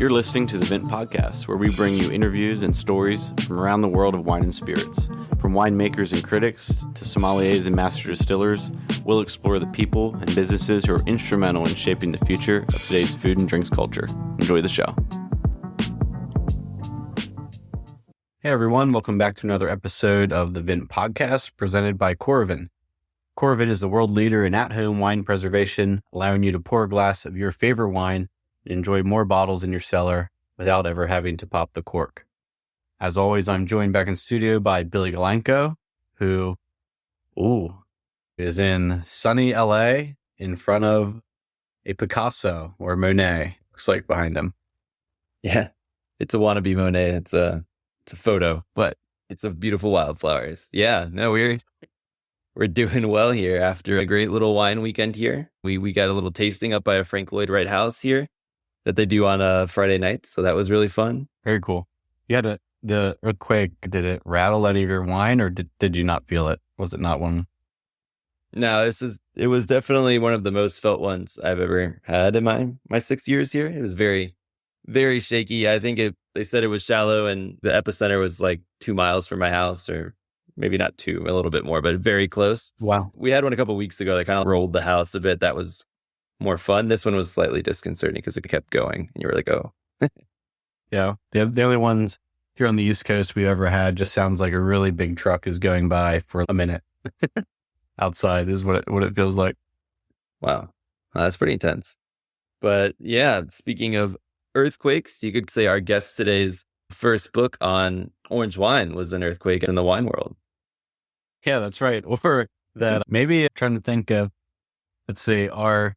You're listening to the Vint Podcast, where we bring you interviews and stories from around the world of wine and spirits. From winemakers and critics to sommeliers and master distillers, we'll explore the people and businesses who are instrumental in shaping the future of today's food and drinks culture. Enjoy the show. Hey everyone, welcome back to another episode of the Vint Podcast presented by Trodden. Trodden is the world leader in at-home wine preservation, allowing you to pour a glass of your favorite wine and enjoy more bottles in your cellar without ever having to pop the cork. As always, I'm joined back in studio by Billy Galanko, who is in sunny LA in front of a Picasso or Monet, looks like behind him. Yeah, it's a wannabe Monet. It's a photo, but it's of beautiful wildflowers. Yeah, no, we're doing well here after a great little wine weekend here. We got a little tasting up by a Frank Lloyd Wright house here that they do on a Friday night, so that was really fun. Very cool. You had the earthquake, did it rattle any of your wine, or did you not feel it? Was it not one? No, it was definitely one of the most felt ones I've ever had in my 6 years here. It was very, very shaky. I think they said it was shallow, and the epicenter was like 2 miles from my house, or maybe not 2, a little bit more, but very close. Wow. We had one a couple of weeks ago that kind of rolled the house a bit. That was more fun. This one was slightly disconcerting because it kept going, and you were like, oh. Yeah. The only ones here on the East Coast we ever had just sounds like a really big truck is going by for a minute. Outside is what it feels like. Wow. That's pretty intense. But yeah, speaking of earthquakes, you could say our guest today's first book on orange wine was an earthquake in the wine world. Yeah, that's right. Or that, maybe trying to think of, let's see, our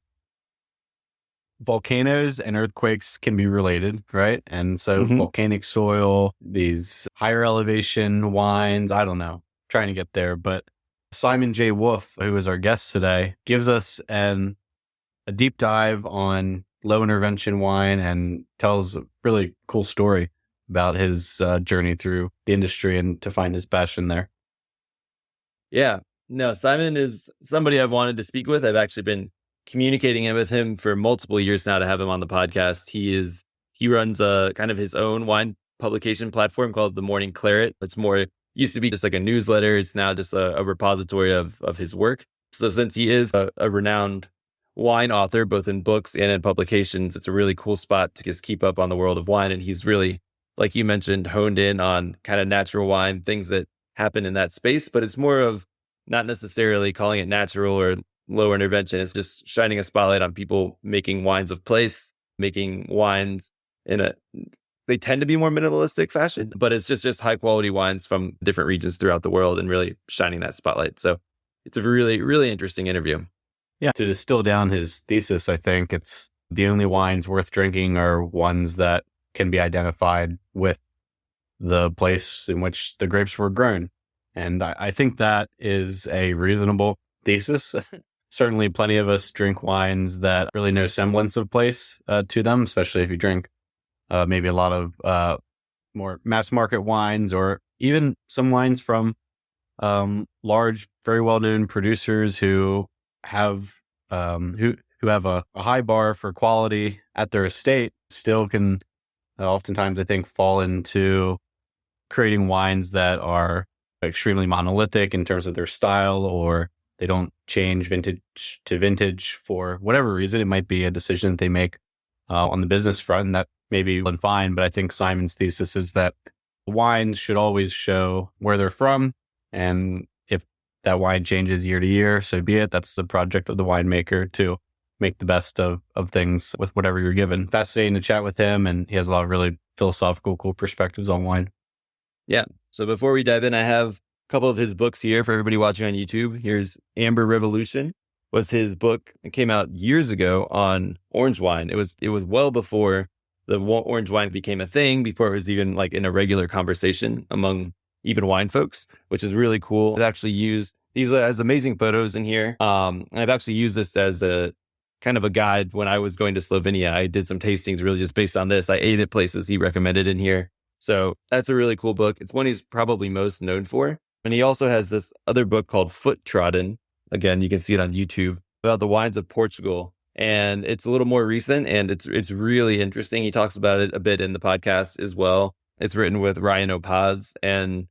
volcanoes and earthquakes can be related, right? And so volcanic soil, these higher elevation wines, I don't know, trying to get there. But Simon J. Woolf, who is our guest today, gives us a deep dive on low intervention wine and tells a really cool story about his journey through the industry and to find his passion there. Yeah, no, Simon is somebody I've wanted to speak with. I've actually been communicating with him for multiple years now to have him on the podcast. He runs a kind of his own wine publication platform called the Morning Claret. Used to be just like a newsletter. It's now just a repository of his work. So since he is a renowned wine author, both in books and in publications, it's a really cool spot to just keep up on the world of wine. And he's really, like you mentioned, honed in on kind of natural wine, things that happen in that space, but it's more of not necessarily calling it natural or low intervention. It's just shining a spotlight on people making wines of place, making wines they tend to be more minimalistic fashion, but it's just high quality wines from different regions throughout the world and really shining that spotlight. So it's a really, really interesting interview. Yeah. To distill down his thesis, I think it's the only wines worth drinking are ones that can be identified with the place in which the grapes were grown. And I think that is a reasonable thesis. Certainly plenty of us drink wines that really no semblance of place to them, especially if you drink maybe a lot of more mass market wines, or even some wines from large, very well-known producers who have a high bar for quality at their estate, still can oftentimes, I think, fall into creating wines that are extremely monolithic in terms of their style, or they don't change vintage to vintage for whatever reason. It might be a decision that they make on the business front, and that may be fine. But I think Simon's thesis is that wines should always show where they're from, and if that wine changes year to year, so be it. That's the project of the winemaker, to make the best of things with whatever you're given. Fascinating to chat with him, and he has a lot of really philosophical, cool perspectives on wine. Yeah. So before we dive in, I have a couple of his books here for everybody watching on YouTube. Here's Amber Revolution, was his book. It came out years ago on orange wine. It was well before the orange wine became a thing, before it was even like in a regular conversation among even wine folks, which is really cool. It actually has amazing photos in here. And I've actually used this as a kind of a guide when I was going to Slovenia. I did some tastings really just based on this. I ate at places he recommended in here. So that's a really cool book. It's one he's probably most known for. And he also has this other book called Trodden. Again, you can see it on YouTube, about the wines of Portugal and it's a little more recent, and it's really interesting. He talks about it a bit in the podcast as well. It's written with Ryan Opaz, and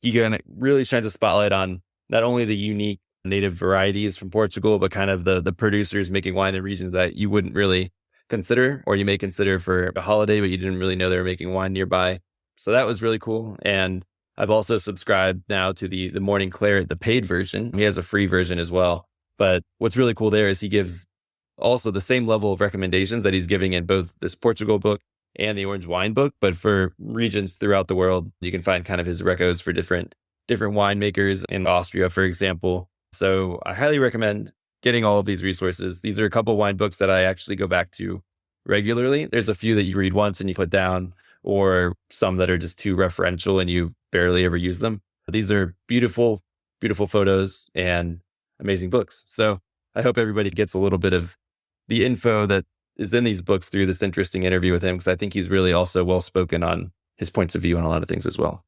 he really shines a spotlight on not only the unique native varieties from Portugal, but kind of the producers making wine in regions that you wouldn't really consider, or you may consider for a holiday, but you didn't really know they were making wine nearby. So that was really cool. And I've also subscribed now to the Morning Claret, the paid version. He has a free version as well. But what's really cool there is he gives also the same level of recommendations that he's giving in both this Portugal book and the orange wine book, but for regions throughout the world. You can find kind of his recos for different winemakers in Austria, for example. So I highly recommend getting all of these resources. These are a couple wine books that I actually go back to regularly. There's a few that you read once and you put down, or some that are just too referential and you barely ever use them. But these are beautiful, beautiful photos and amazing books. So I hope everybody gets a little bit of the info that is in these books through this interesting interview with him, because I think he's really also well-spoken on his points of view on a lot of things as well.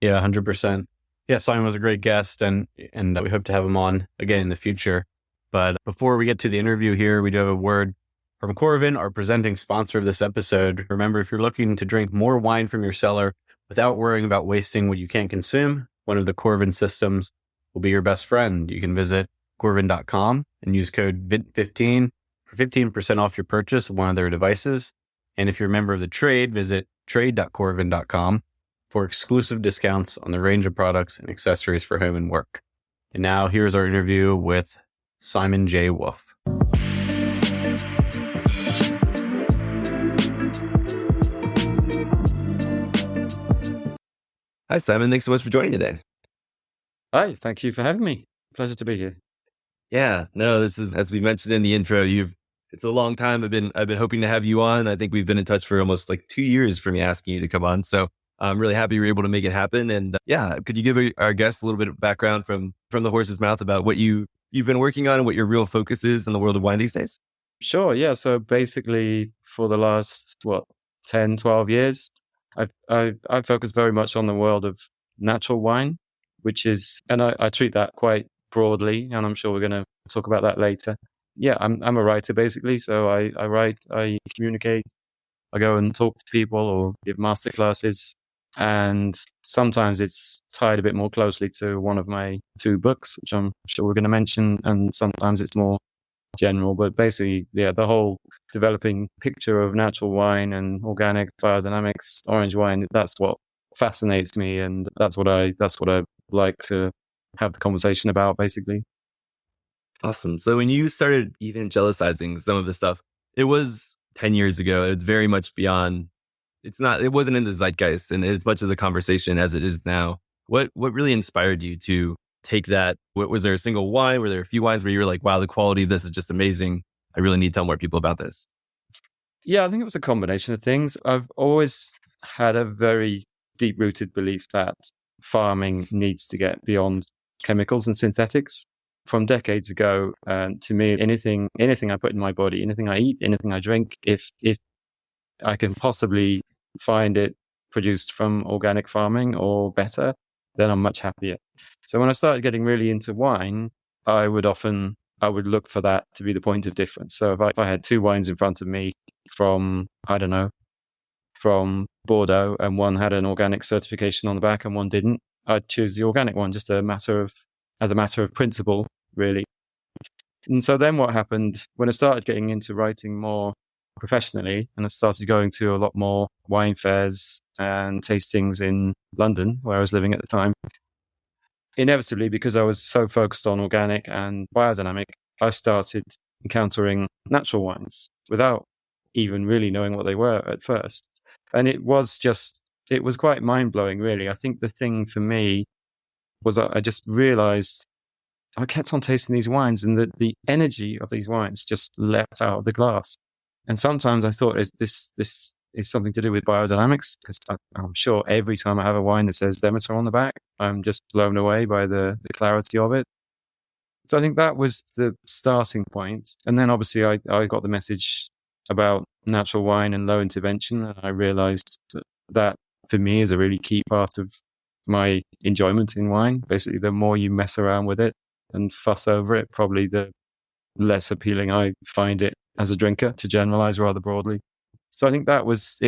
Yeah, 100%. Yeah, Simon was a great guest, and we hope to have him on again in the future. But before we get to the interview here, we do have a word from Corvin, our presenting sponsor of this episode. Remember, if you're looking to drink more wine from your cellar without worrying about wasting what you can't consume, one of the Corvin systems will be your best friend. You can visit corvin.com and use code VINT15 for 15% off your purchase of one of their devices. And if you're a member of the trade, visit trade.corvin.com for exclusive discounts on the range of products and accessories for home and work. And now here's our interview with Simon J. Woolf. Hi, Simon. Thanks so much for joining today. Hi, thank you for having me. Pleasure to be here. Yeah, no, this is, as we mentioned in the intro, it's a long time. I've been hoping to have you on. I think we've been in touch for almost like 2 years for me asking you to come on. So I'm really happy you were able to make it happen. And could you give our guests a little bit of background from the horse's mouth about what you've been working on and what your real focus is in the world of wine these days? Sure. Yeah. So basically for the last, 10, 12 years, I've focused very much on the world of natural wine, which is, and I treat that quite broadly, and I'm sure we're going to talk about that later. Yeah, I'm a writer basically. So I write, I communicate, I go and talk to people or give masterclasses, and sometimes it's tied a bit more closely to one of my 2 books, which I'm sure we're going to mention, and sometimes it's more general. But basically, yeah, the whole developing picture of natural wine and organic, biodynamics, orange wine, that's what fascinates me, and that's what I like to have the conversation about, basically. Awesome. So when you started evangelizing some of this stuff, it was 10 years ago. It's very much beyond, it wasn't in the zeitgeist and as much of the conversation as it is now. What really inspired you to take that? Was there a single wine? Were there a few wines where you were like, wow, the quality of this is just amazing. I really need to tell more people about this. Yeah, I think it was a combination of things. I've always had a very deep-rooted belief that farming needs to get beyond chemicals and synthetics. From decades ago, to me, anything I put in my body, anything I eat, anything I drink, if I can possibly find it produced from organic farming or better, then I'm much happier. So when I started getting really into wine, I would look for that to be the point of difference. So if I had 2 wines in front of me from Bordeaux, and one had an organic certification on the back and one didn't, I'd choose the organic one, just as a matter of principle, really. And so then what happened when I started getting into writing more professionally, and I started going to a lot more wine fairs and tastings in London, where I was living at the time, inevitably, because I was so focused on organic and biodynamic, I started encountering natural wines without even really knowing what they were at first. And it was quite mind-blowing, really. I think the thing for me was I just realized I kept on tasting these wines, and the energy of these wines just leapt out of the glass. And sometimes I thought, this is something to do with biodynamics? Because I'm sure every time I have a wine that says Demeter on the back, I'm just blown away by the clarity of it. So I think that was the starting point. And then obviously I got the message about natural wine and low intervention, and I realized that for me is a really key part of my enjoyment in wine. Basically, the more you mess around with it and fuss over it, probably the less appealing I find it as a drinker, to generalize rather broadly. So I think it was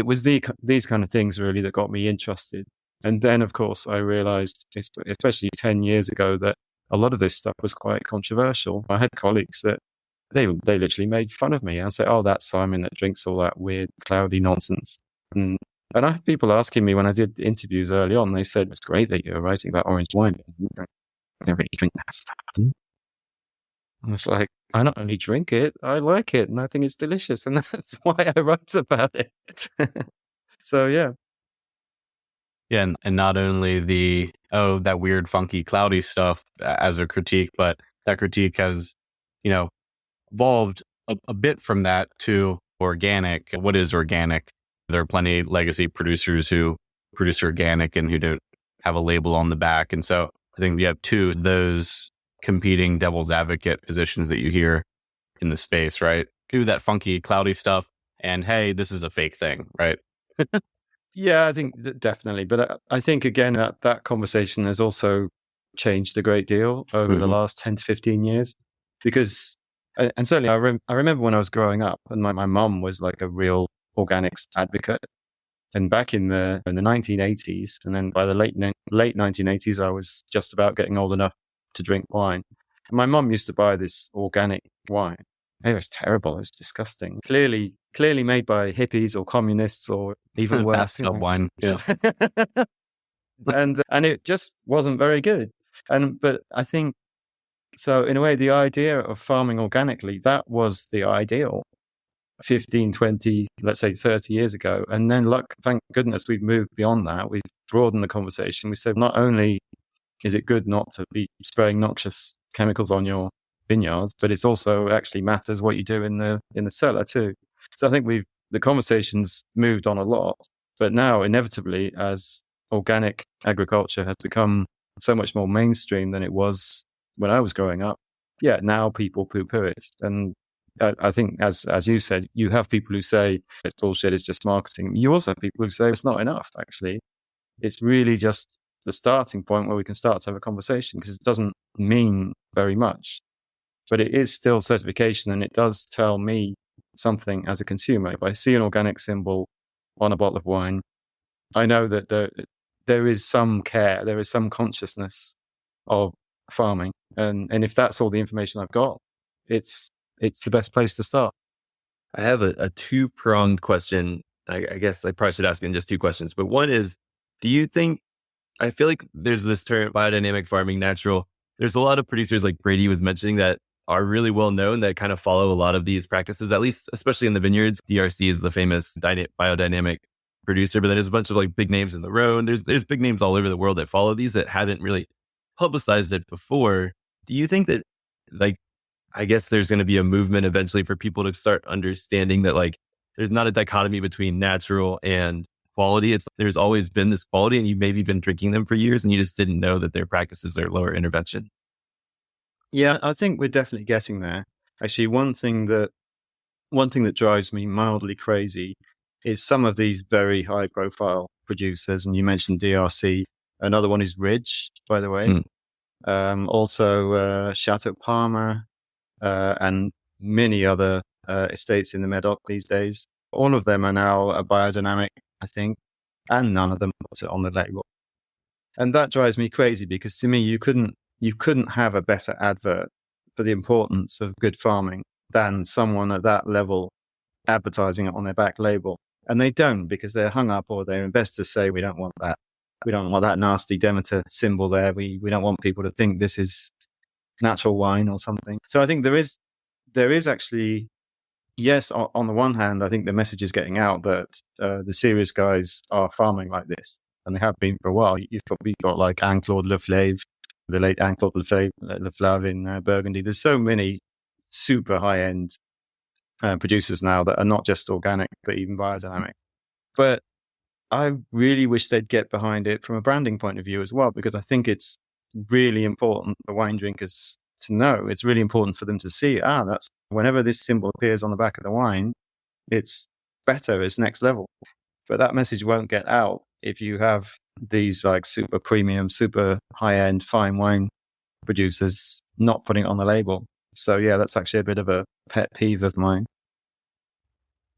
these kind of things really that got me interested. And then, of course, I realized, especially 10 years ago, that a lot of this stuff was quite controversial. I had colleagues that they literally made fun of me. I'd say, oh, that's Simon that drinks all that weird, cloudy nonsense. And I had people asking me when I did interviews early on, they said, it's great that you're writing about orange wine. You don't really drink that stuff. And it's like, I not only drink it, I like it, and I think it's delicious, and that's why I write about it. So, yeah. Yeah, and not only that weird, funky, cloudy stuff as a critique, but that critique has, evolved a bit from that to organic. What is organic? There are plenty of legacy producers who produce organic and who don't have a label on the back. And so I think you have two of those competing devil's advocate positions that you hear in the space, right? Do that funky, cloudy stuff, and hey, this is a fake thing, right? Yeah, I think definitely. But I think, again, that conversation has also changed a great deal over the last 10 to 15 years. Because, and certainly I remember when I was growing up, and my mum was like a real organics advocate. And back in the 1980s, and then by the late 1980s, I was just about getting old enough to drink wine. And my mum used to buy this organic wine. It was terrible. It was disgusting. Clearly made by hippies or communists or even worse. Wine. Yeah. and it just wasn't very good. But I think, so in a way, the idea of farming organically, that was the ideal 15, 20, let's say 30 years ago. And then thank goodness we've moved beyond that. We've broadened the conversation. We said not only is it good not to be spraying noxious chemicals on your vineyards, but it's also actually matters what you do in the cellar too. So I think the conversation's moved on a lot, but now inevitably, as organic agriculture has become so much more mainstream than it was when I was growing up, now people poo-poo it. And I think, as you said, you have people who say it's bullshit, it's just marketing. You also have people who say it's not enough, actually. It's really just the starting point where we can start to have a conversation, because it doesn't mean very much. But it is still certification, and it does tell me something as a consumer. If I see an organic symbol on a bottle of wine, I know that there is some care, there is some consciousness of farming. And if that's all the information I've got, it's the best place to start. I have a two-pronged question. I guess I probably should ask in just two questions. But one is, do you think, I feel like there's this term, biodynamic farming, natural. There's a lot of producers like Brady was mentioning that are really well known that kind of follow a lot of these practices, at least, especially in the vineyards. DRC is the famous biodynamic producer, but then there's a bunch of like big names in the row. And there's big names all over the world that follow these that hadn't really publicized it before. Do you think that, like, I guess there's going to be a movement eventually for people to start understanding that, like, there's not a dichotomy between natural and quality. There's always been this quality, and you've maybe been drinking them for years and you just didn't know that their practices are lower intervention. Yeah, I think we're definitely getting there. Actually, one thing that drives me mildly crazy is some of these very high profile producers, and you mentioned DRC. Another one is Ridge, by the way. Also Chateau Palmer, and many other estates in the Medoc these days. All of them are now a biodynamic, I think, and none of them put it on the label. And that drives me crazy, because to me, you couldn't have a better advert for the importance of good farming than someone at that level advertising it on their back label. And they don't, because they're hung up, or their investors say, we don't want that. We don't want that nasty Demeter symbol there. We don't want people to think this is natural wine or something. So I think there is actually, yes, on the one hand, I think the message is getting out that the serious guys are farming like this, and they have been for a while. We've got like Anne-Claude Leflave, the late Anne-Claude Leflave in Burgundy. There's so many super high-end producers now that are not just organic, but even biodynamic. But I really wish they'd get behind it from a branding point of view as well, because I think it's really important for wine drinkers to know. It's really important for them to see, that's whenever this symbol appears on the back of the wine, it's better, it's next level. But that message won't get out if you have these like super premium, super high-end fine wine producers not putting it on the label. So yeah, that's actually a bit of a pet peeve of mine.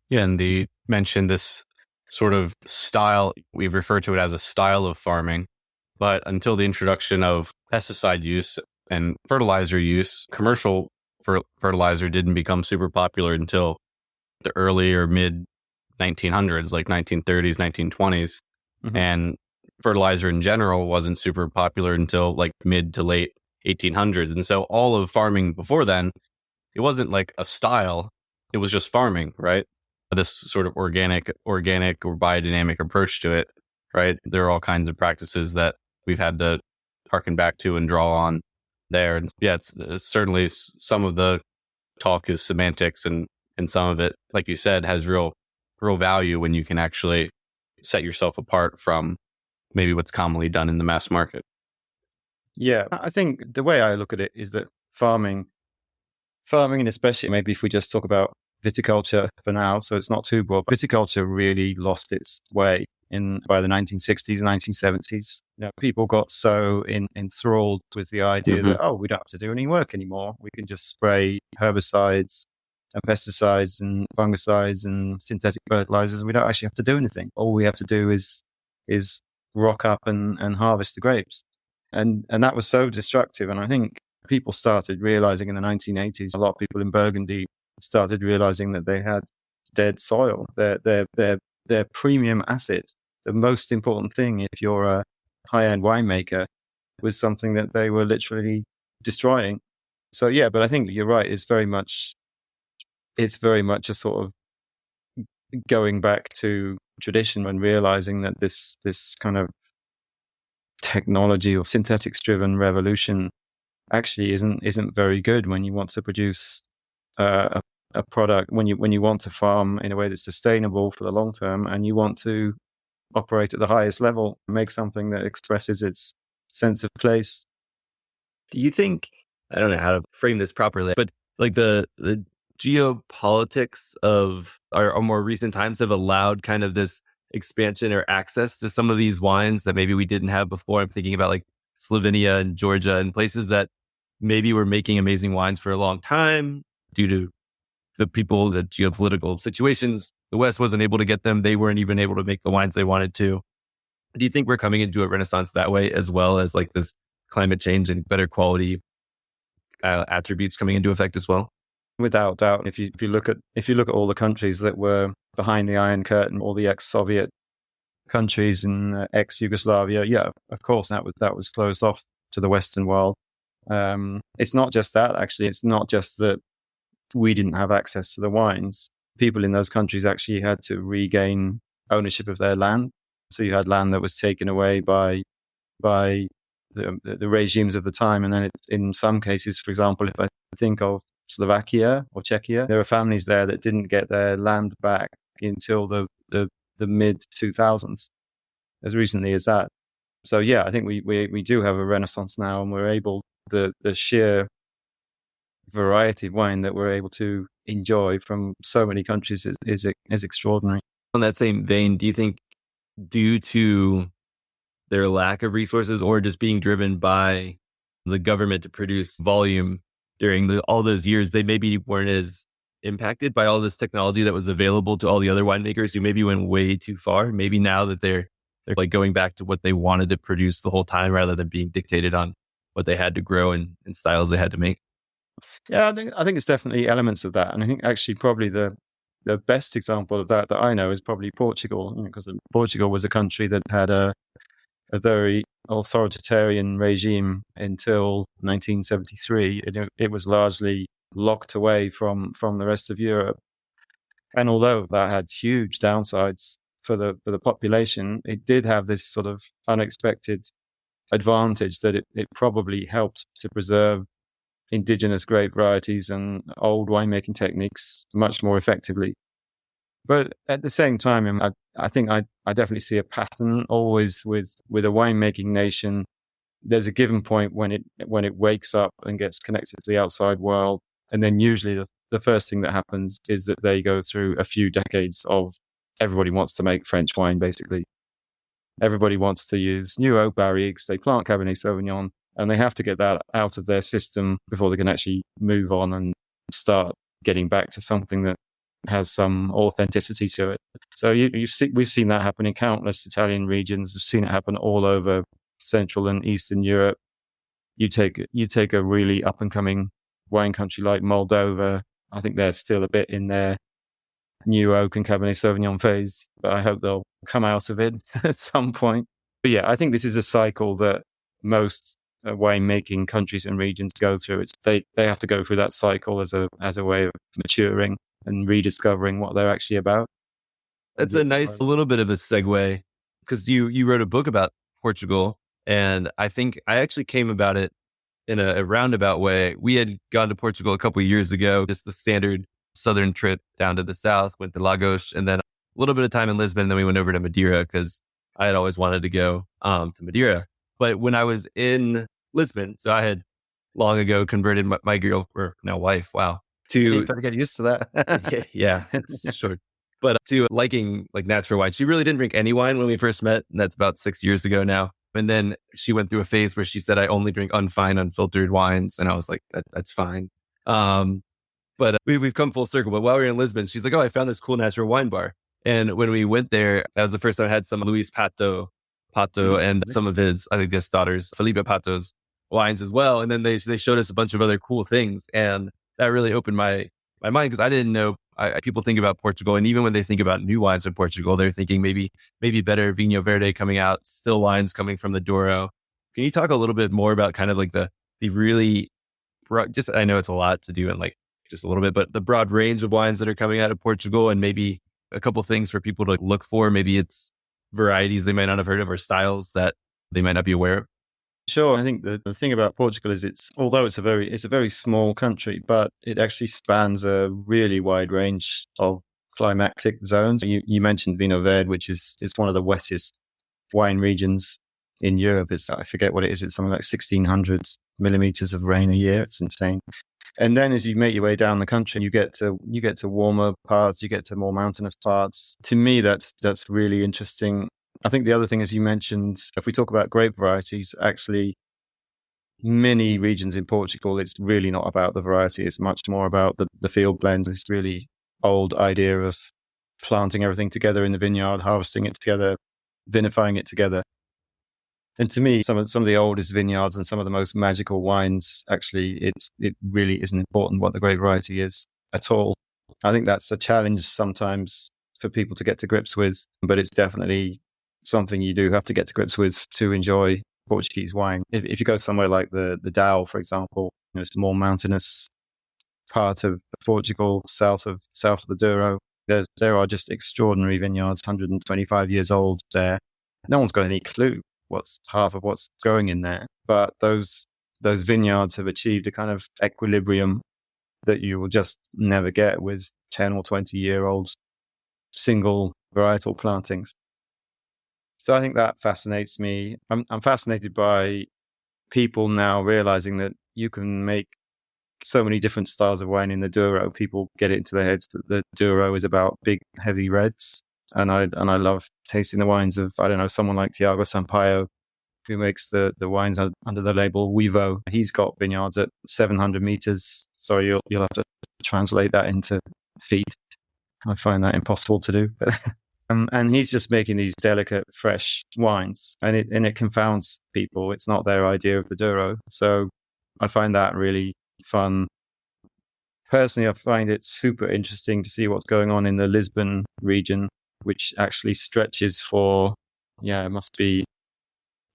Yeah, and the mentioned this sort of style, we've referred to it as a style of farming, but until the introduction of pesticide use and fertilizer use, commercial fertilizer didn't become super popular until the early or mid 1900s, like 1930s, 1920s. Mhm. And fertilizer in general wasn't super popular until like mid to late 1800s. And so all of farming before then, it wasn't like a style, it was just farming, right? This sort of organic or biodynamic approach to it, right? There are all kinds of practices that we've had to harken back to and draw on there. And yeah, it's certainly some of the talk is semantics, and some of it, like you said, has real value when you can actually set yourself apart from maybe what's commonly done in the mass market. Yeah, I think the way I look at it is that farming, and especially maybe if we just talk about viticulture for now, so it's not too broad, but viticulture really lost its way by the 1960s, 1970s. People got so enthralled with the idea that, we don't have to do any work anymore. We can just spray herbicides and pesticides and fungicides and synthetic fertilizers, and we don't actually have to do anything. All we have to do is rock up and harvest the grapes. And that was so destructive. And I think people started realizing in the 1980s, a lot of people in Burgundy started realizing that they had dead soil, their premium asset. The most important thing, if you're a high-end winemaker, was something that they were literally destroying. So yeah, but I think you're right. It's very much a sort of going back to tradition and realizing that this kind of technology or synthetics-driven revolution actually isn't very good when you want to produce a product, when you want to farm in a way that's sustainable for the long term, and you want to operate at the highest level, make something that expresses its sense of place. Do you think, I don't know how to frame this properly, but like the geopolitics of our more recent times have allowed kind of this expansion or access to some of these wines that maybe we didn't have before? I'm thinking about like Slovenia and Georgia and places that maybe were making amazing wines for a long time due to the geopolitical situations. The West wasn't able to get them. They weren't even able to make the wines they wanted to. Do you think we're coming into a renaissance that way, as well as like this climate change and better quality attributes coming into effect as well? Without doubt, if you look at all the countries that were behind the Iron Curtain, all the ex-Soviet countries in ex-Yugoslavia, yeah, of course that was closed off to the Western world. It's not just that, actually. It's not just that we didn't have access to the wines. People in those countries actually had to regain ownership of their land. So you had land that was taken away by the regimes of the time. And then it's, in some cases, for example, if I think of Slovakia or Czechia, there are families there that didn't get their land back until the mid 2000s, as recently as that. So yeah, I think we do have a renaissance now, and we're able, the sheer variety of wine that we're able to enjoy from so many countries is extraordinary. On that same vein, do you think due to their lack of resources, or just being driven by the government to produce volume during all those years, they maybe weren't as impacted by all this technology that was available to all the other winemakers who maybe went way too far? Maybe now that they're like going back to what they wanted to produce the whole time, rather than being dictated on what they had to grow and styles they had to make. Yeah, I think it's definitely elements of that. And I think actually probably the best example of that I know is probably Portugal, because Portugal was a country that had a very authoritarian regime until 1973. It was largely locked away from the rest of Europe. And although that had huge downsides for the population, it did have this sort of unexpected advantage that it probably helped to preserve indigenous grape varieties and old winemaking techniques much more effectively. But at the same time, I think I definitely see a pattern always with a winemaking nation. There's a given point when it wakes up and gets connected to the outside world, and then usually the first thing that happens is that they go through a few decades of everybody wants to make French wine. Basically, everybody wants to use new oak barriques. They plant Cabernet Sauvignon. And they have to get that out of their system before they can actually move on and start getting back to something that has some authenticity to it. So we've seen that happen in countless Italian regions. We've seen it happen all over Central and Eastern Europe. You take a really up and coming wine country like Moldova. I think they're still a bit in their new oak and Cabernet Sauvignon phase, but I hope they'll come out of it at some point. But yeah, I think this is a cycle that most winemaking countries and regions go through. They have to go through that cycle as a way of maturing and rediscovering what they're actually about. That's a nice little bit of a segue, because you wrote a book about Portugal, and I think I actually came about it in a roundabout way. We had gone to Portugal a couple of years ago, just the standard southern trip down to the south, went to Lagos, and then a little bit of time in Lisbon. Then we went over to Madeira because I had always wanted to go to Madeira. But when I was in Lisbon, so I had long ago converted my girl, or now wife, wow, to you better get used to that. yeah, it's short. But to liking like natural wine. She really didn't drink any wine when we first met, and that's about 6 years ago now. And then she went through a phase where she said, I only drink unfine, unfiltered wines. And I was like, that's fine. But we've come full circle. But while we were in Lisbon, she's like, oh, I found this cool natural wine bar. And when we went there, that was the first time I had some Luis Pato and some of his, I think his daughter's, Felipe Pato's wines as well. And then they showed us a bunch of other cool things. And that really opened my mind, because I didn't know. People think about Portugal, and even when they think about new wines in Portugal, they're thinking maybe better Vinho Verde coming out, still wines coming from the Douro. Can you talk a little bit more about kind of like the really broad, just, I know it's a lot to do in like just a little bit, but the broad range of wines that are coming out of Portugal, and maybe a couple things for people to look for. Maybe it's varieties they might not have heard of, or styles that they might not be aware of. Sure. I think the thing about Portugal is although it's a very small country, but it actually spans a really wide range of climatic zones. You mentioned Vinho Verde, which is one of the wettest wine regions in Europe. I forget what it is. It's something like 1,600 millimeters of rain a year. It's insane. And then as you make your way down the country, you get to warmer parts, you get to more mountainous parts. To me, that's really interesting. I think the other thing, as you mentioned, if we talk about grape varieties, actually, many regions in Portugal, it's really not about the variety. It's much more about the field blend. This really old idea of planting everything together in the vineyard, harvesting it together, vinifying it together. And to me, some of the oldest vineyards and some of the most magical wines, actually, it really isn't important what the grape variety is at all. I think that's a challenge sometimes for people to get to grips with, but it's definitely something you do have to get to grips with to enjoy Portuguese wine. If you go somewhere like the Dow, for example, it's a more mountainous part of Portugal, south of the Douro. There are just extraordinary vineyards, 125 years old there. No one's got any clue what's half of what's growing in there, but those vineyards have achieved a kind of equilibrium that you will just never get with 10 or 20 year old single varietal plantings. So I think that fascinates me. I'm fascinated by people now realizing that you can make so many different styles of wine in the Douro. People get it into their heads that the Douro is about big, heavy reds. And I love tasting the wines of, I don't know, someone like Tiago Sampaio, who makes the wines under the label Wivo. He's got vineyards at 700 meters. Sorry, you'll have to translate that into feet. I find that impossible to do. And he's just making these delicate, fresh wines, and it confounds people. It's not their idea of the Douro. So I find that really fun. Personally, I find it super interesting to see what's going on in the Lisbon region, which actually stretches for, it must be,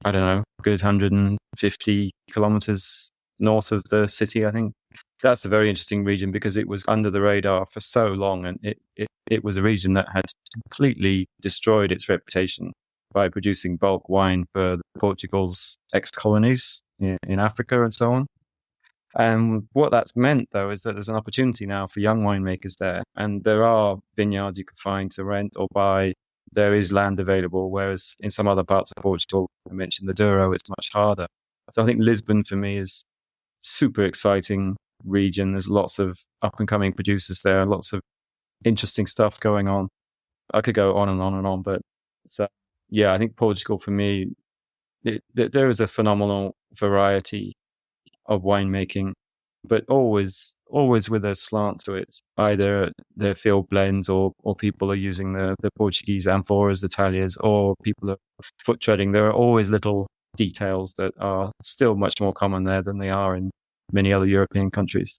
I don't know, a good 150 kilometers north of the city, I think. That's a very interesting region because it was under the radar for so long, and it was a region that had completely destroyed its reputation by producing bulk wine for Portugal's ex-colonies in Africa and so on. And what that's meant, though, is that there's an opportunity now for young winemakers there, and there are vineyards you can find to rent or buy. There is land available, whereas in some other parts of Portugal, I mentioned the Douro, it's much harder. So I think Lisbon for me is super exciting region. There's lots of up and coming producers there, lots of interesting stuff going on. I could go on and on and on, but I think Portugal for me there is a phenomenal variety of winemaking, but always with a slant to it. Either they're field blends, or people are using the Portuguese amphoras, the tallias, or people are foot treading. There are always little details that are still much more common there than they are in many other European countries.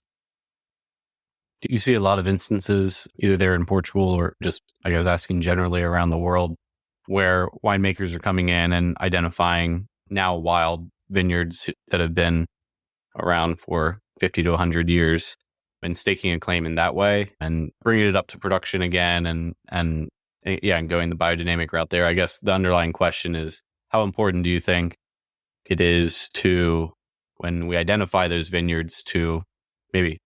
Do you see a lot of instances, either there in Portugal or just, I was asking generally around the world, where winemakers are coming in and identifying now wild vineyards that have been around for 50 to 100 years and staking a claim in that way and bringing it up to production again and going the biodynamic route there? I guess the underlying question is, how important do you think it is to, when we identify those vineyards, to maybe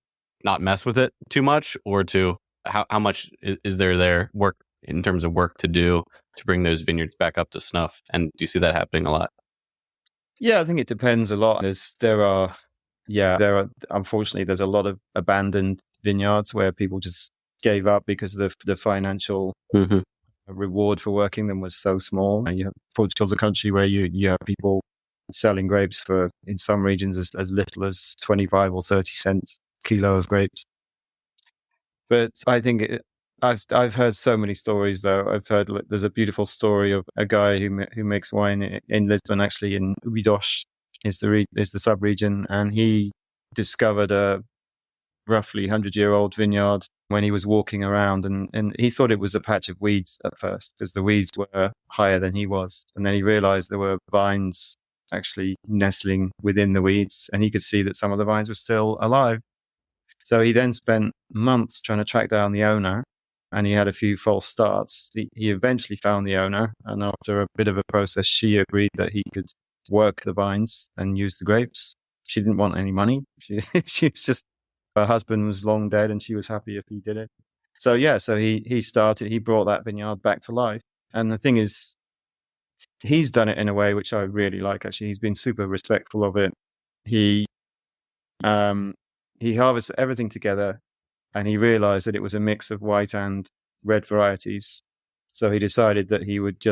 not mess with it too much, or to how much is there work in terms of work to do to bring those vineyards back up to snuff? And do you see that happening a lot? Yeah, I think it depends a lot. There are unfortunately, there's a lot of abandoned vineyards where people just gave up because the financial reward for working them was so small. And Portugal's a country where you have people selling grapes for, in some regions, as little as 25 or 30 cents kilo of grapes. But I think I've heard so many stories, though. I've heard there's a beautiful story of a guy who makes wine in Lisbon, actually in Ubidos is the sub-region, and he discovered a roughly 100-year-old vineyard when he was walking around, and he thought it was a patch of weeds at first, because the weeds were higher than he was, and then he realized there were vines actually nestling within the weeds, and he could see that some of the vines were still alive. So he then spent months trying to track down the owner, and he had a few false starts. He eventually found the owner, and after a bit of a process, she agreed that he could work the vines and use the grapes. She didn't want any money. She was just, her husband was long dead, and she was happy if he did it. So he brought that vineyard back to life. And the thing is, he's done it in a way which I really like, actually. He's been super respectful of it. He harvests everything together, and he realized that it was a mix of white and red varieties. So he decided that he would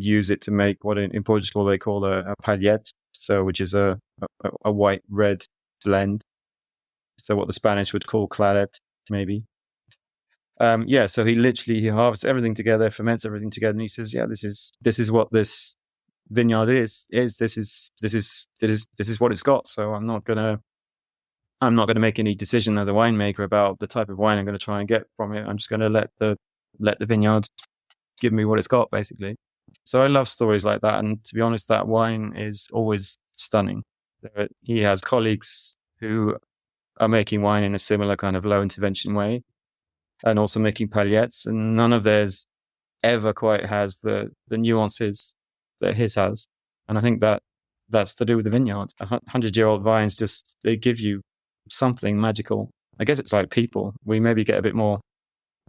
use it to make what in Portugal they call a palhete, which is a white red blend. So what the Spanish would call claret, maybe. So he harvests everything together, ferments everything together, and he says, this is what this vineyard is. This is what it's got. So I'm not gonna make any decision as a winemaker about the type of wine I'm going to try and get from it. I'm just going to let the vineyard give me what it's got, basically. So I love stories like that. And to be honest, that wine is always stunning. He has colleagues who are making wine in a similar kind of low intervention way, and also making palhetes, and none of theirs ever quite has the nuances that his has. And I think that's to do with the vineyard. 100-year-old vines they give you something magical. I guess it's like people. We maybe get a bit more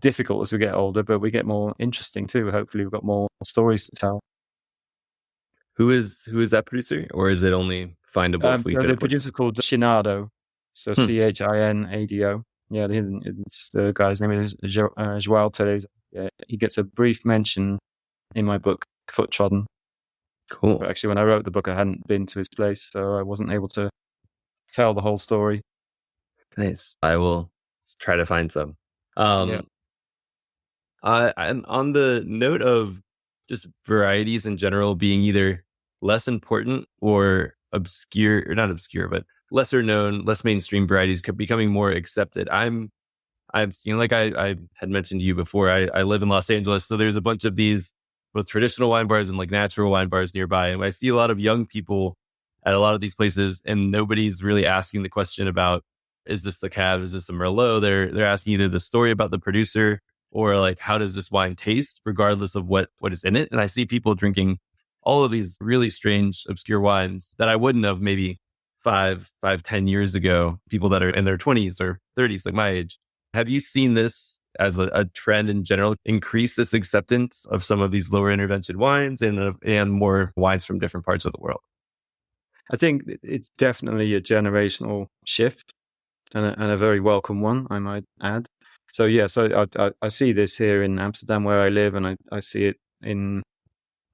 difficult as we get older, but we get more interesting too. Hopefully we've got more stories to tell. Who is that producer, or is it only findable? The producer's called Chinado, so Chinado. Yeah, the guy's name is João Teresa. Yeah, he gets a brief mention in my book, Trodden. Cool. But actually, when I wrote the book, I hadn't been to his place, so I wasn't able to tell the whole story. Nice. I will try to find some. And on the note of just varieties in general being either less important or obscure, or not obscure, but lesser known, less mainstream varieties becoming more accepted. I've seen, like I had mentioned to you before, I live in Los Angeles, so there's a bunch of these both traditional wine bars and like natural wine bars nearby. And I see a lot of young people at a lot of these places, and nobody's really asking the question about, is this the Cab? Is this a Merlot? They're asking either the story about the producer or like, how does this wine taste, regardless of what is in it. And I see people drinking all of these really strange, obscure wines that I wouldn't have maybe 10 years ago, people that are in their 20s or 30s, like my age. Have you seen this as a trend in general, increase this acceptance of some of these lower intervention wines and more wines from different parts of the world? I think it's definitely a generational shift, and a very welcome one, I might add. So I see this here in Amsterdam where I live, and I see it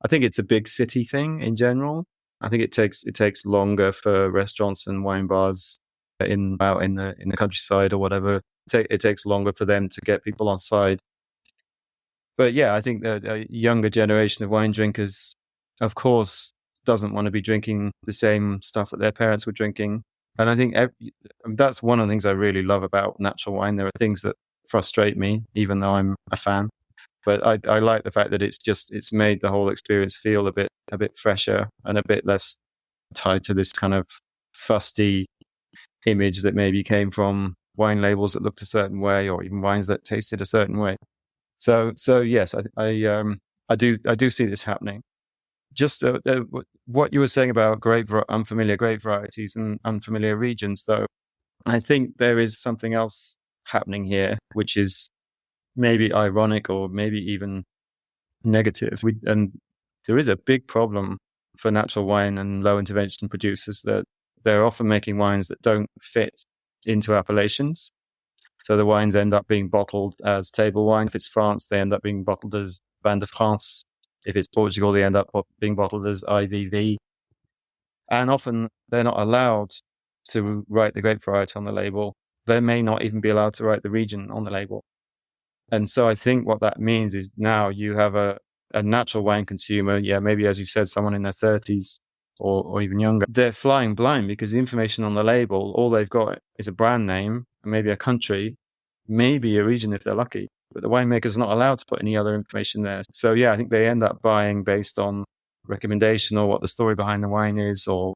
I think it's a big city thing in general. I think it takes longer for restaurants and wine bars out in the countryside or whatever. It takes longer for them to get people on side. But yeah, I think that a younger generation of wine drinkers, of course, doesn't want to be drinking the same stuff that their parents were drinking. And I think that's one of the things I really love about natural wine. There are things that frustrate me, even though I'm a fan. But I like the fact that it's made the whole experience feel a bit fresher and a bit less tied to this kind of fusty image that maybe came from wine labels that looked a certain way, or even wines that tasted a certain way. So yes, I do see this happening. Just what you were saying about unfamiliar grape varieties and unfamiliar regions, though, I think there is something else happening here, which is maybe ironic or maybe even negative. And there is a big problem for natural wine and low intervention producers that they're often making wines that don't fit into appellations. So the wines end up being bottled as table wine. If it's France, they end up being bottled as Vin de France. If it's Portugal, they end up being bottled as IVV. And often they're not allowed to write the grape variety on the label. They may not even be allowed to write the region on the label. And so I think what that means is now you have a natural wine consumer, maybe as you said, someone in their 30s or even younger. They're flying blind because the information on the label, all they've got is a brand name, maybe a country, maybe a region if they're lucky. But the winemaker's not allowed to put any other information there. So I think they end up buying based on recommendation or what the story behind the wine is or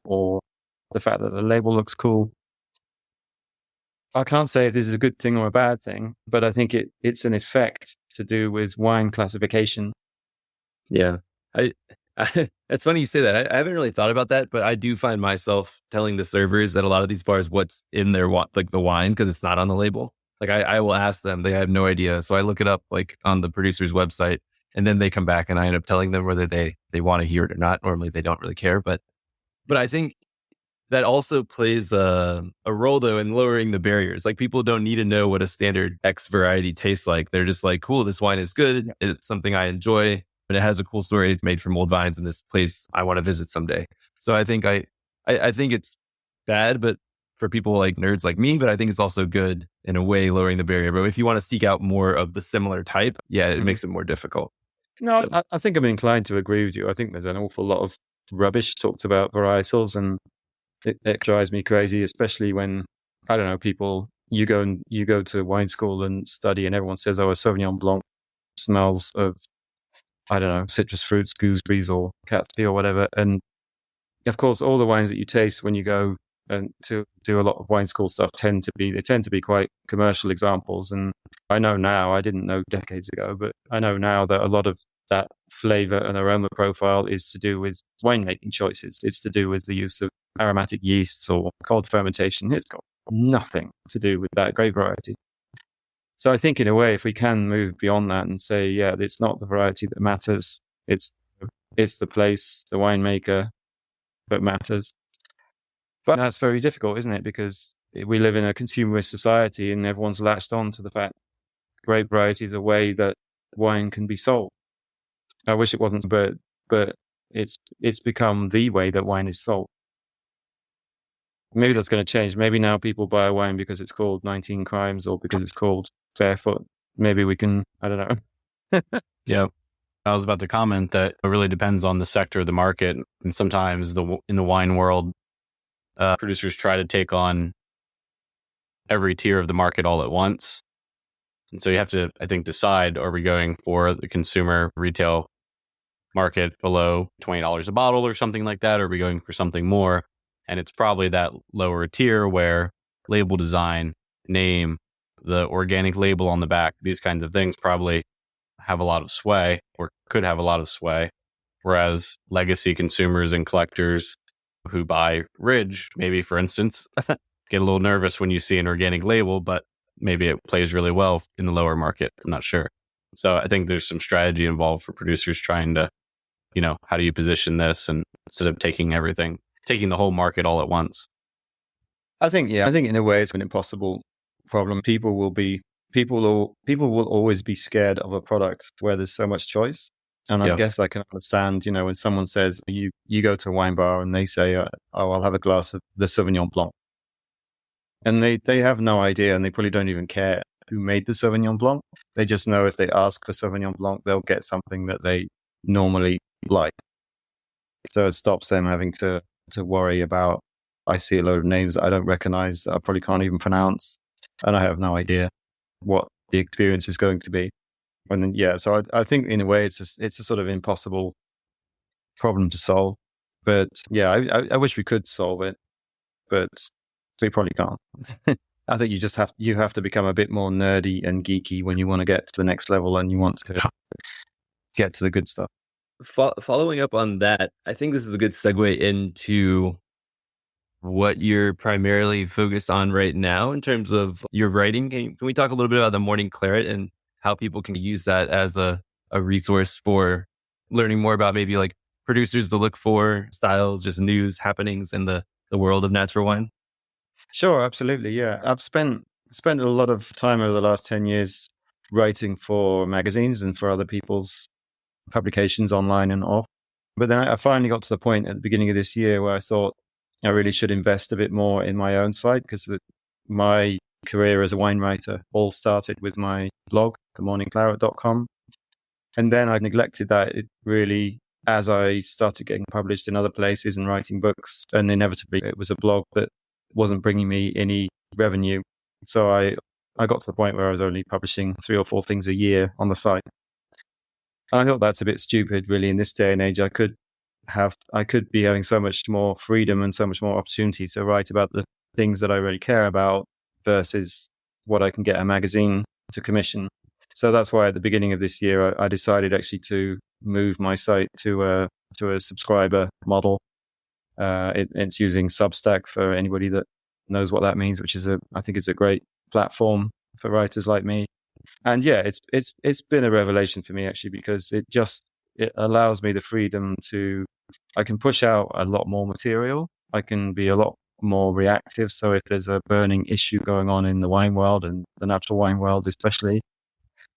the fact that the label looks cool. I can't say if this is a good thing or a bad thing, but I think it's an effect to do with wine classification. Yeah. It's funny you say that. I haven't really thought about that, but I do find myself telling the servers at a lot of these bars what's in their the wine because it's not on the label. Like I will ask them, they have no idea. So I look it up like on the producer's website and then they come back and I end up telling them whether they want to hear it or not. Normally they don't really care, but I think that also plays a role though in lowering the barriers. Like people don't need to know what a standard X variety tastes like. They're just like, cool, this wine is good. It's something I enjoy. And it has a cool story. It's made from old vines in this place I want to visit someday. So I think I think it's bad, but for people like nerds like me, but I think it's also good in a way, lowering the barrier. But if you want to seek out more of the similar type, it makes it more difficult. No, so, I think I'm inclined to agree with you. I think there's an awful lot of rubbish talked about varietals, and it drives me crazy, especially when, I don't know, people, you go to wine school and study and everyone says, oh, a Sauvignon Blanc smells of, I don't know, citrus fruits, gooseberries or cat's pee or whatever. And of course, all the wines that you taste when you go and to do a lot of wine school stuff tend to be quite commercial examples. And I know now, I didn't know decades ago, but I know now that a lot of that flavor and aroma profile is to do with winemaking choices. It's to do with the use of aromatic yeasts or cold fermentation. It's got nothing to do with that grape variety. So I think in a way, if we can move beyond that and say, it's not the variety that matters, it's the place, the winemaker that matters. But that's very difficult, isn't it? Because we live in a consumerist society and everyone's latched on to the fact grape variety is a way that wine can be sold. I wish it wasn't, but it's become the way that wine is sold. Maybe that's going to change. Maybe now people buy a wine because it's called 19 Crimes or because it's called Barefoot. Maybe we can, I don't know. Yeah. I was about to comment that it really depends on the sector of the market. And sometimes in the wine world, producers try to take on every tier of the market all at once. And so you have to, I think, decide, are we going for the consumer retail market below $20 a bottle or something like that? Or are we going for something more? And it's probably that lower tier where label design, name, the organic label on the back, these kinds of things probably have a lot of sway or could have a lot of sway. Whereas legacy consumers and collectors who buy Ridge, maybe for instance, get a little nervous when you see an organic label, but maybe it plays really well in the lower market. I'm not sure. So I think there's some strategy involved for producers trying to, how do you position this, and instead of taking the whole market all at once. I think in a way it's an impossible problem. People will always be scared of a product where there's so much choice. And I Yeah. guess I can understand, when someone says you go to a wine bar and they say, oh, I'll have a glass of the Sauvignon Blanc. And they have no idea, and they probably don't even care who made the Sauvignon Blanc. They just know if they ask for Sauvignon Blanc, they'll get something that they normally like. So it stops them having to worry about, I see a load of names that I don't recognize, that I probably can't even pronounce, and I have no idea what the experience is going to be. And then, so I think in a way it's a sort of impossible problem to solve. But yeah, I wish we could solve it, but we probably can't. I think you have to become a bit more nerdy and geeky when you want to get to the next level and you want to get to the good stuff. Following up on that, I think this is a good segue into what you're primarily focused on right now in terms of your writing. Can we talk a little bit about the Morning Claret and how people can use that as a resource for learning more about maybe like producers to look for, styles, just news, happenings in the world of natural wine? Sure, absolutely. Yeah. I've spent a lot of time over the last 10 years writing for magazines and for other people's publications online and off. But then I finally got to the point at the beginning of this year where I thought I really should invest a bit more in my own site, because my career as a wine writer all started with my blog, themorningclaret.com. And then I neglected that. It really, as I started getting published in other places and writing books, and inevitably it was a blog that wasn't bringing me any revenue. So I got to the point where I was only publishing 3 or 4 things a year on the site. I thought that's a bit stupid, really. In this day and age, I could be having so much more freedom and so much more opportunity to write about the things that I really care about versus what I can get a magazine to commission. So that's why at the beginning of this year, I decided actually to move my site to a subscriber model. It's using Substack for anybody that knows what that means, which I think is a great platform for writers like me. And yeah, it's been a revelation for me actually, because it allows me the freedom I can push out a lot more material. I can be a lot more reactive. So if there's a burning issue going on in the wine world and the natural wine world especially,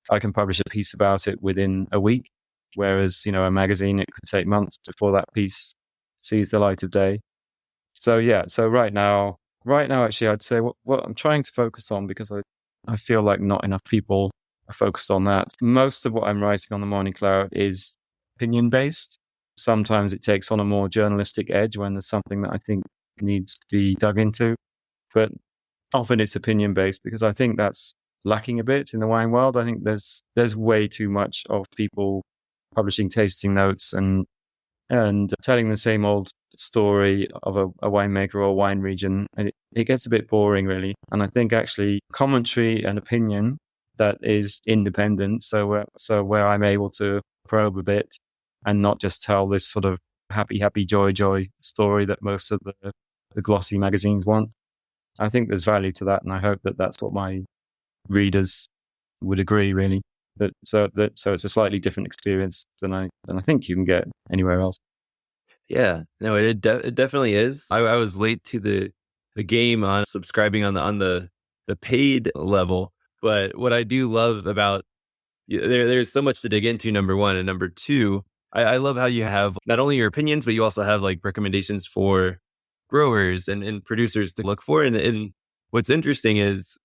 I can publish a piece about it within a week. Whereas, a magazine, it could take months before that piece sees the light of day. So yeah, so right now, actually, I'd say what I'm trying to focus on, because I feel like not enough people are focused on that. Most of what I'm writing on the Morning Claret is opinion-based. Sometimes it takes on a more journalistic edge when there's something that I think needs to be dug into. But often it's opinion-based, because I think that's lacking a bit in the wine world. I think there's way too much of people publishing tasting notes and telling the same old story of a winemaker or a wine region. And it gets a bit boring, really. And I think actually commentary and opinion that is independent, so where I'm able to probe a bit and not just tell this sort of happy, joy story that most of the glossy magazines want. I think there's value to that, and I hope that that's what my readers would agree, really. So it's a slightly different experience than I think you can get anywhere else. Yeah, no, it definitely is. I was late to the game on subscribing on the paid level, but what I do love about there's so much to dig into. Number one, and number two, I love how you have not only your opinions, but you also have like recommendations for growers and producers to look for. And what's interesting is,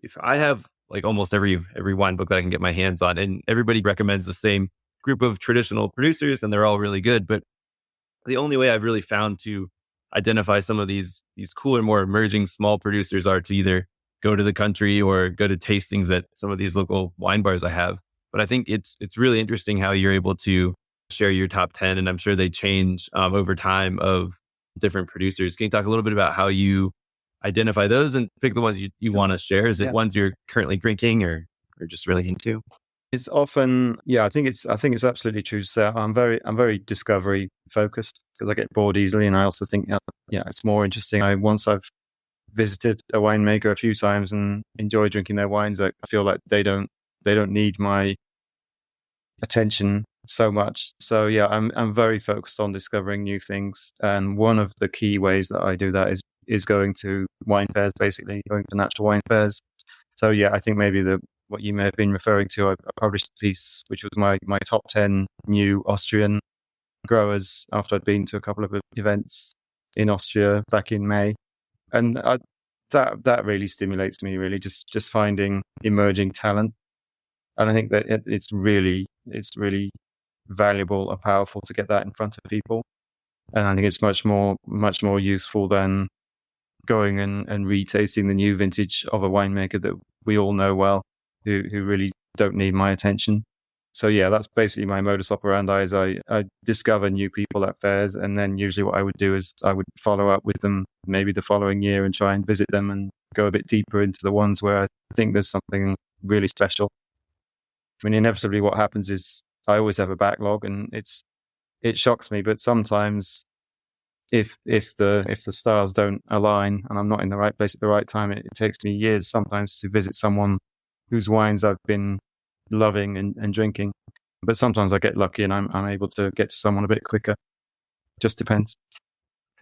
if I have like almost every wine book that I can get my hands on, and everybody recommends the same group of traditional producers, and they're all really good. But the only way I've really found to identify some of these cooler, more emerging small producers are to either go to the country or go to tastings at some of these local wine bars I have. But I think it's really interesting how you're able to share your top 10, and I'm sure they change over time, of different producers. Can you talk a little bit about how you identify those and pick the ones you want to share? Is it ones you're currently drinking or just really into? It's often, I think it's absolutely true. So I'm very discovery focused, because I get bored easily, and I also think it's more interesting. Once I've visited a winemaker a few times and enjoy drinking their wines, I feel like they don't need my attention so much. So I'm very focused on discovering new things, and one of the key ways that I do that is going to wine fairs, basically going to natural wine fairs. So I think maybe what you may have been referring to. I published a piece which was my top 10 new Austrian growers after I'd been to a couple of events in Austria back in May. And that really stimulates me, really, just finding emerging talent. And I think that it's really valuable and powerful to get that in front of people. And I think it's much more useful than going and retasting the new vintage of a winemaker that we all know well, who really don't need my attention. So yeah, that's basically my modus operandi. Is I discover new people at fairs, and then usually what I would do is I would follow up with them maybe the following year and try and visit them and go a bit deeper into the ones where I think there's something really special. I mean, inevitably what happens is I always have a backlog, and it shocks me, but sometimes if the stars don't align and I'm not in the right place at the right time, it takes me years sometimes to visit someone whose wines I've been loving and drinking. But sometimes I get lucky and I'm able to get to someone a bit quicker. Just depends.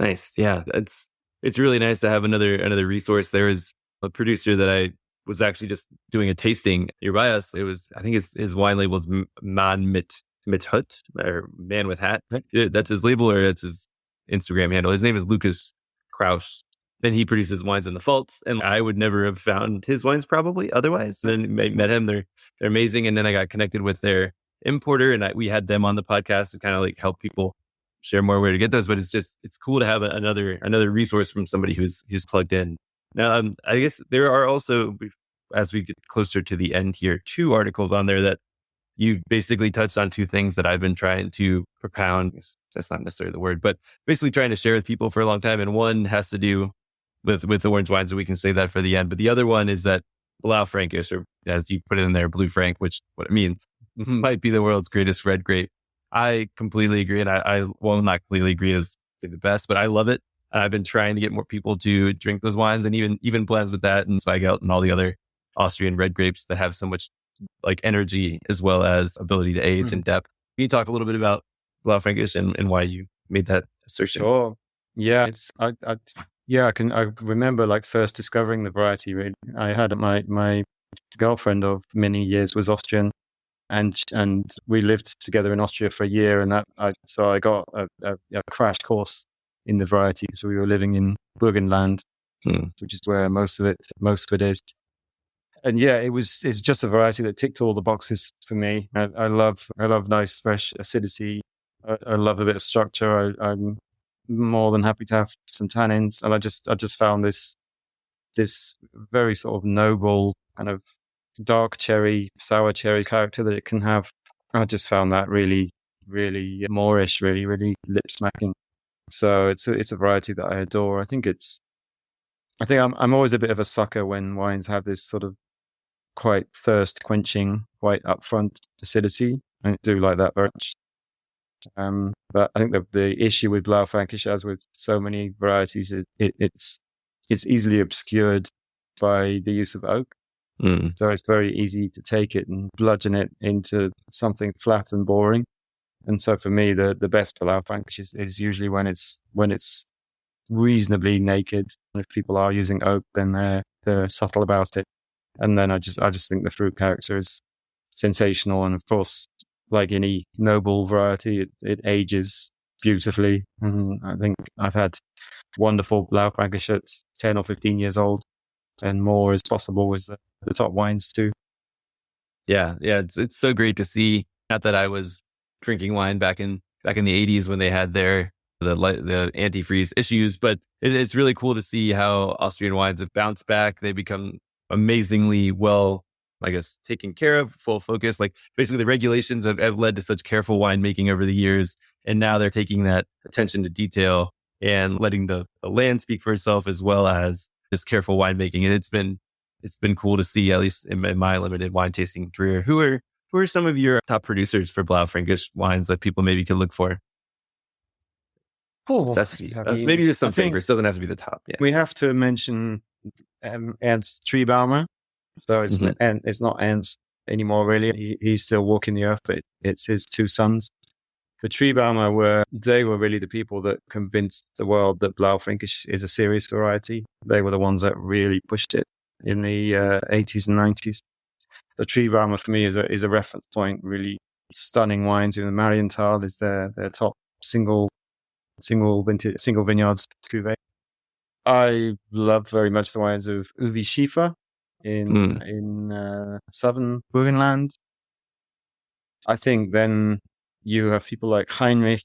Nice. Yeah. It's really nice to have another resource. There is a producer that I was actually just doing a tasting nearby us. It was, I think his wine label is Man mit Hut, or Man with Hat. That's his label, or that's his Instagram handle. His name is Lucas Kraus. Then he produces wines in the Pfalz, and I would never have found his wines probably otherwise. Then I met him. They're amazing. And then I got connected with their importer, and we had them on the podcast to kind of like help people share more where to get those. But it's cool to have another resource from somebody who's plugged in. Now, I guess there are also, as we get closer to the end here, 2 articles on there that you basically touched on 2 things that I've been trying to propound. That's not necessarily the word, but basically trying to share with people for a long time. And one has to do with the orange wines, and we can save that for the end. But the other one is that Blaufränkisch, or as you put it in there, Blue Frank, which what it means, might be the world's greatest red grape. I completely agree. And I well, not completely agree as the best, but I love it. And I've been trying to get more people to drink those wines, and even blends with that and Zweigelt and all the other Austrian red grapes that have so much like energy as well as ability to age and depth. Can you talk a little bit about Blaufränkisch and why you made that assertion? Sure. Yeah, I remember like first discovering the variety. Really, I had my girlfriend of many years was Austrian, and we lived together in Austria for a year, and so I got a crash course in the variety. So we were living in Burgenland, which is where most of it is. And yeah, it's just a variety that ticked all the boxes for me. I love nice fresh acidity. I love a bit of structure. I'm more than happy to have some tannins, and I just found this very sort of noble kind of dark cherry, sour cherry character that it can have. I just found that really, really Moorish, really, really lip smacking. So it's a variety that I adore. I think I'm always a bit of a sucker when wines have this sort of quite thirst quenching, quite upfront acidity. I do like that very much. But I think the issue with Blaufränkisch, as with so many varieties, is it's easily obscured by the use of oak. So it's very easy to take it and bludgeon it into something flat and boring. And so for me, the best Blaufränkisch is usually when it's reasonably naked. And if people are using oak, then they're subtle about it. And then I just think the fruit character is sensational. And of course, like any noble variety, it ages beautifully. And I think I've had wonderful Blaufränkisch at 10 or 15 years old, and more is possible with the top wines too. Yeah. It's so great to see. Not that I was drinking wine back in the 80s when they had the antifreeze issues, but it's really cool to see how Austrian wines have bounced back. They become amazingly well, I guess, taken care of, full focus. Like basically the regulations have led to such careful winemaking over the years. And now they're taking that attention to detail and letting the land speak for itself, as well as this careful winemaking. And it's been cool to see, at least in my limited wine tasting career. Who are some of your top producers for Blaufränkisch wines that people maybe could look for? Necessity. Maybe just some favorites. Doesn't have to be the top. Yeah. We have to mention Ernst Triebaumer. So it's not Ernst anymore, really. He's still walking the earth, but it's his 2 sons. The Triebaumer were really the people that convinced the world that Blaufränkisch is a serious variety. They were the ones that really pushed it in the 80s and 90s. the Tree Barmer for me is a reference point. Really stunning wines. The Marienthal is their top single vineyards cuvee. I love very much the wines of Uwe Schiefer in southern Burgenland. I think then you have people like Heinrich,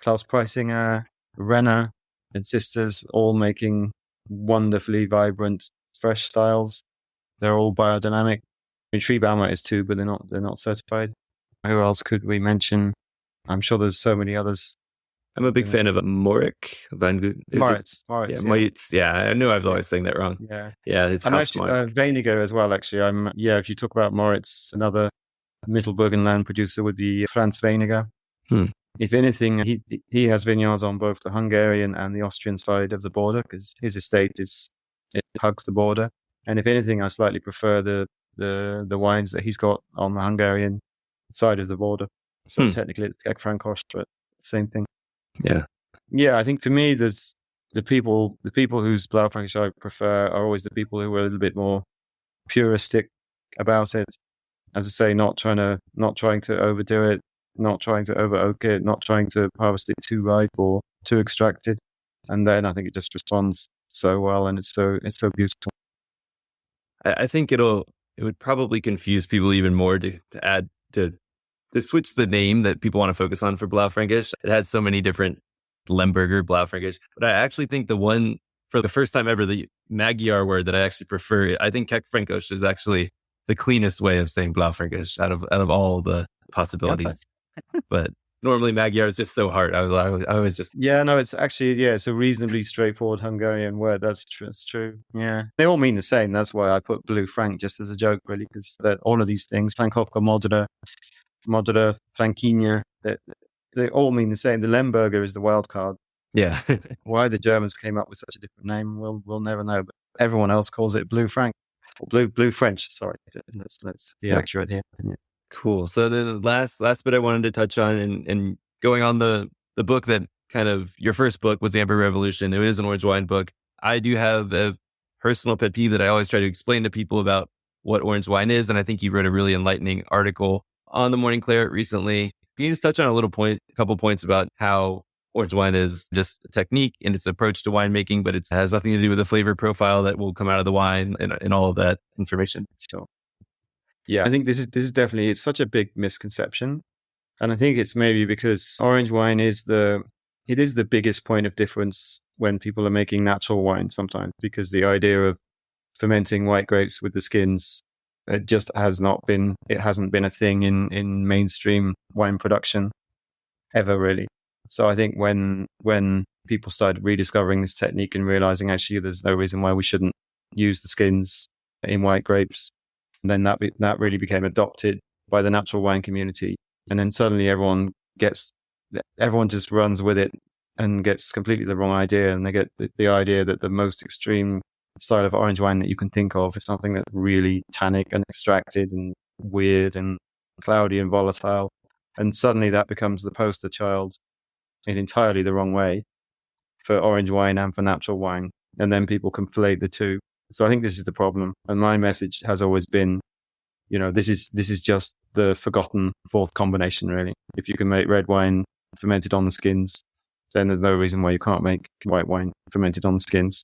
Klaus Preisinger, Renner, and sisters all making wonderfully vibrant, fresh styles. They're all biodynamic. I mean, Tree Barmer is too, but they're not certified. Who else could we mention? I'm sure there's so many others. I'm a big fan of Moritz. Moritz. Yeah, I knew I was always saying that wrong. Yeah, it's Veiniger as well. Actually, if you talk about Moritz, another Mittelburgenland producer would be Franz Veiniger. If anything, he has vineyards on both the Hungarian and the Austrian side of the border because his estate hugs the border. And if anything, I slightly prefer the wines that he's got on the Hungarian side of the border. So technically, it's Ekfrankost, but same thing. Yeah. I think for me, there's the people whose Blaufränkisch I prefer are always the people who are a little bit more puristic about it. As I say, not trying to overdo it, not trying to over oak it, not trying to harvest it too ripe or too extracted. And then I think it just responds so well, and it's so beautiful. I think it would probably confuse people even more to add to switch the name that people want to focus on for Blaufränkisch. It has so many different Lemberger, Blaufränkisch, but I actually think the one for the first time ever, the Magyar word that I actually prefer, I think Ekfrankost is actually the cleanest way of saying Blaufränkisch out of all the possibilities. But normally Magyar is just so hard. I was just it's actually it's a reasonably straightforward Hungarian word. That's true. Yeah, they all mean the same. That's why I put Blue Frank just as a joke, really, because all of these things, Frankowka Modera, Frankinia, they all mean the same. The Lemberger is the wild card. Yeah. Why the Germans came up with such a different name, we'll never know. But everyone else calls it Blue Frank. Or Blue French, sorry. Let's be accurate here. Yeah. Cool. So the last bit I wanted to touch on and going on the book that kind of your first book was Amber Revolution. It is an orange wine book. I do have a personal pet peeve that I always try to explain to people about what orange wine is. And I think you wrote a really enlightening article on the Morning Claret recently. Can you just touch on a couple points about how orange wine is just a technique in its approach to winemaking, but it has nothing to do with the flavor profile that will come out of the wine and all of that information? Sure. Yeah, I think this is definitely, it's such a big misconception. And I think it's maybe because orange wine is the biggest point of difference when people are making natural wine sometimes, because the idea of fermenting white grapes with the skins, it hasn't been a thing in mainstream wine production ever, really. So I think when people started rediscovering this technique and realizing actually there's no reason why we shouldn't use the skins in white grapes, then that really became adopted by the natural wine community. And then suddenly everyone just runs with it and gets completely the wrong idea. And they get the idea that the most extreme style of orange wine that you can think of is something that's really tannic and extracted and weird and cloudy and volatile. And suddenly that becomes the poster child in entirely the wrong way for orange wine and for natural wine. And then people conflate the two. So I think this is the problem. And my message has always been, this is just the forgotten fourth combination, really. If you can make red wine fermented on the skins, then there's no reason why you can't make white wine fermented on the skins.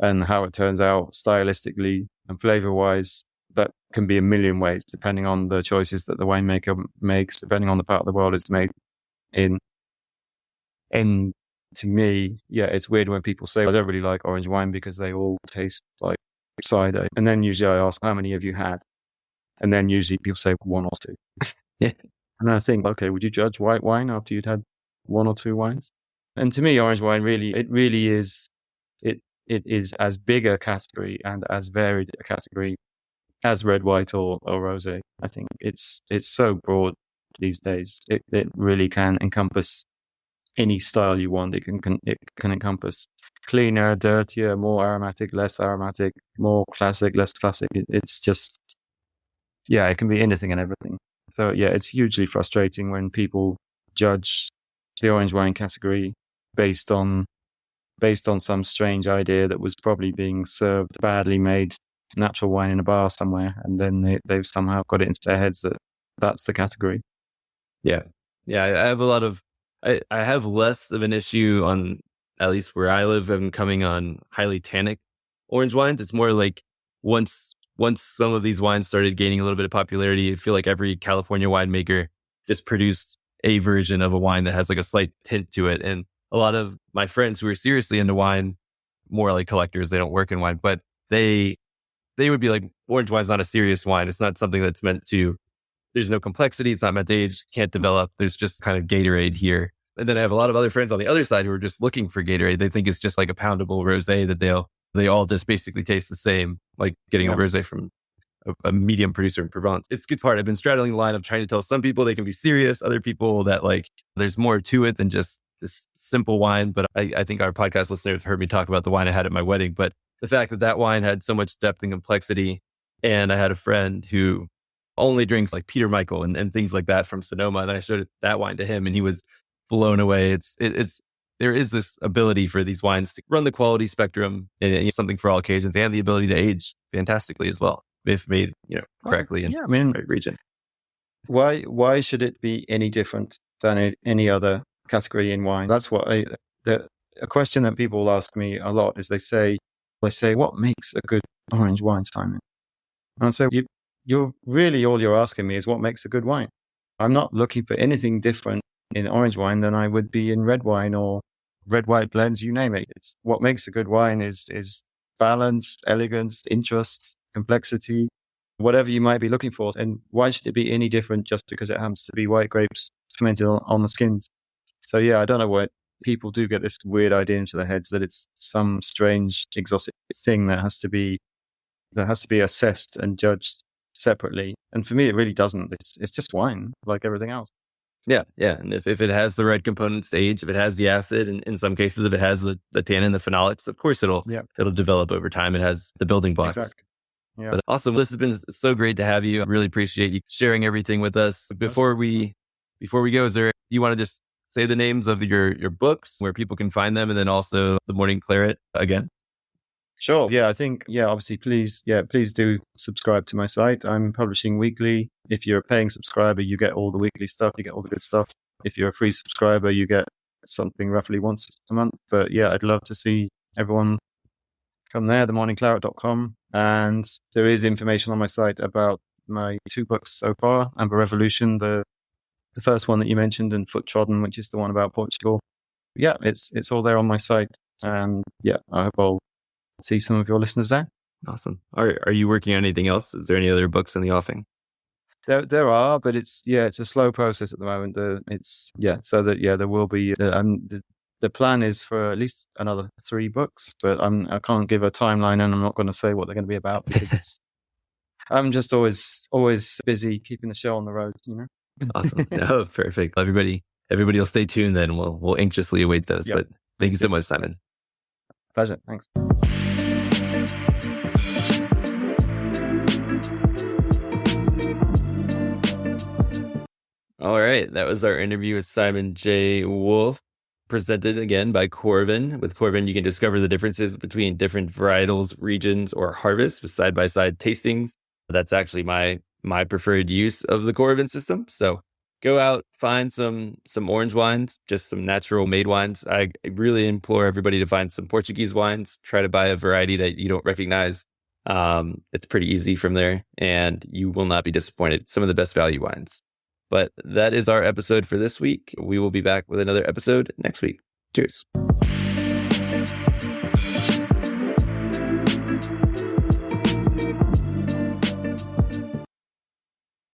And how it turns out stylistically and flavor-wise, that can be a million ways, depending on the choices that the winemaker makes, depending on the part of the world it's made in. And to me, it's weird when people say, I don't really like orange wine because they all taste like cider. And then usually I ask, how many have you had? And then usually people say one or two. Yeah. And I think, okay, would you judge white wine after you'd had one or two wines? And to me, orange wine really is, it is as big a category and as varied a category as red, white or rosé. I think it's so broad these days. It really can encompass any style you want. It can encompass cleaner, dirtier, more aromatic, less aromatic, more classic, less classic. It's just, it can be anything and everything. So it's hugely frustrating when people judge the orange wine category based on some strange idea that was probably being served badly made natural wine in a bar somewhere, and then they've somehow got it into their heads that that's the category. Yeah. Yeah. I have I have less of an issue on, at least where I live, I'm coming on highly tannic orange wines. It's more like once some of these wines started gaining a little bit of popularity, I feel like every California winemaker just produced a version of a wine that has like a slight tint to it. And a lot of my friends who are seriously into wine, more like collectors, they don't work in wine, but they would be like, orange wine's not a serious wine. It's not something that's meant to, there's no complexity. It's not meant to age, can't develop. There's just kind of Gatorade here. And then I have a lot of other friends on the other side who are just looking for Gatorade. They think it's just like a poundable rosé that they all just basically taste the same, like getting a rosé from a medium producer in Provence. It gets hard. I've been straddling the line of trying to tell some people they can be serious, other people that like there's more to it than just this simple wine. But I think our podcast listeners heard me talk about the wine I had at my wedding. But the fact that wine had so much depth and complexity, and I had a friend who only drinks like Peter Michael and things like that from Sonoma, and then I showed that wine to him, and he was blown away. There is this ability for these wines to run the quality spectrum, and something for all occasions, and the ability to age fantastically as well if made correctly in the right region. Why should it be any different than any other category in wine? That's what a question that people ask me a lot is they say, what makes a good orange wine, Simon? And I say, you're really, all you're asking me is what makes a good wine. I'm not looking for anything different in orange wine than I would be in red wine or red white blends, you name it. It's what makes a good wine is balance, elegance, interest, complexity, whatever you might be looking for. And why should it be any different just because it happens to be white grapes fermented on the skins? So yeah, I don't know what people do get this weird idea into their heads that it's some strange exotic thing that has to be assessed and judged separately. And for me, it really doesn't. It's just wine, like everything else. Yeah. And if it has the right components to age, if it has the acid, and in some cases, if it has the tannin, the phenolics, of course it'll develop over time. It has the building blocks. Exactly. Yeah. But awesome. This has been so great to have you. I really appreciate you sharing everything with us. Before we go, do you want to just say the names of your books, where people can find them, and then also the Morning Claret again? Sure. Yeah, I think, obviously, please do subscribe to my site. I'm publishing weekly. If you're a paying subscriber, you get all the weekly stuff. You get all the good stuff. If you're a free subscriber, you get something roughly once a month. But yeah, I'd love to see everyone come there, themorningclaret.com. And there is information on my site about my 2 books so far, Amber Revolution, the first one that you mentioned, and Trodden, which is the one about Portugal. Yeah, it's all there on my site. And yeah, I hope I'll see some of your listeners there. Awesome. Are you working on anything else? Is there any other books in the offing? There are, but it's a slow process at the moment. So that there will be. The plan is for at least another 3 books, but I can't give a timeline, and I'm not going to say what they're going to be about because I'm just always busy keeping the show on the road. Awesome. No, perfect. Everybody will stay tuned. Then we'll anxiously await those. Yep. But thank you so much, Simon. Pleasure. Thanks. All right. That was our interview with Simon J. Woolf, presented again by Corbin. With Corbin, you can discover the differences between different varietals, regions, or harvests with side-by-side tastings. That's actually my preferred use of the Corbin system. So go out, find some orange wines, just some natural made wines. I really implore everybody to find some Portuguese wines. Try to buy a variety that you don't recognize. It's pretty easy from there, and you will not be disappointed. Some of the best value wines. But that is our episode for this week. We will be back with another episode next week. Cheers.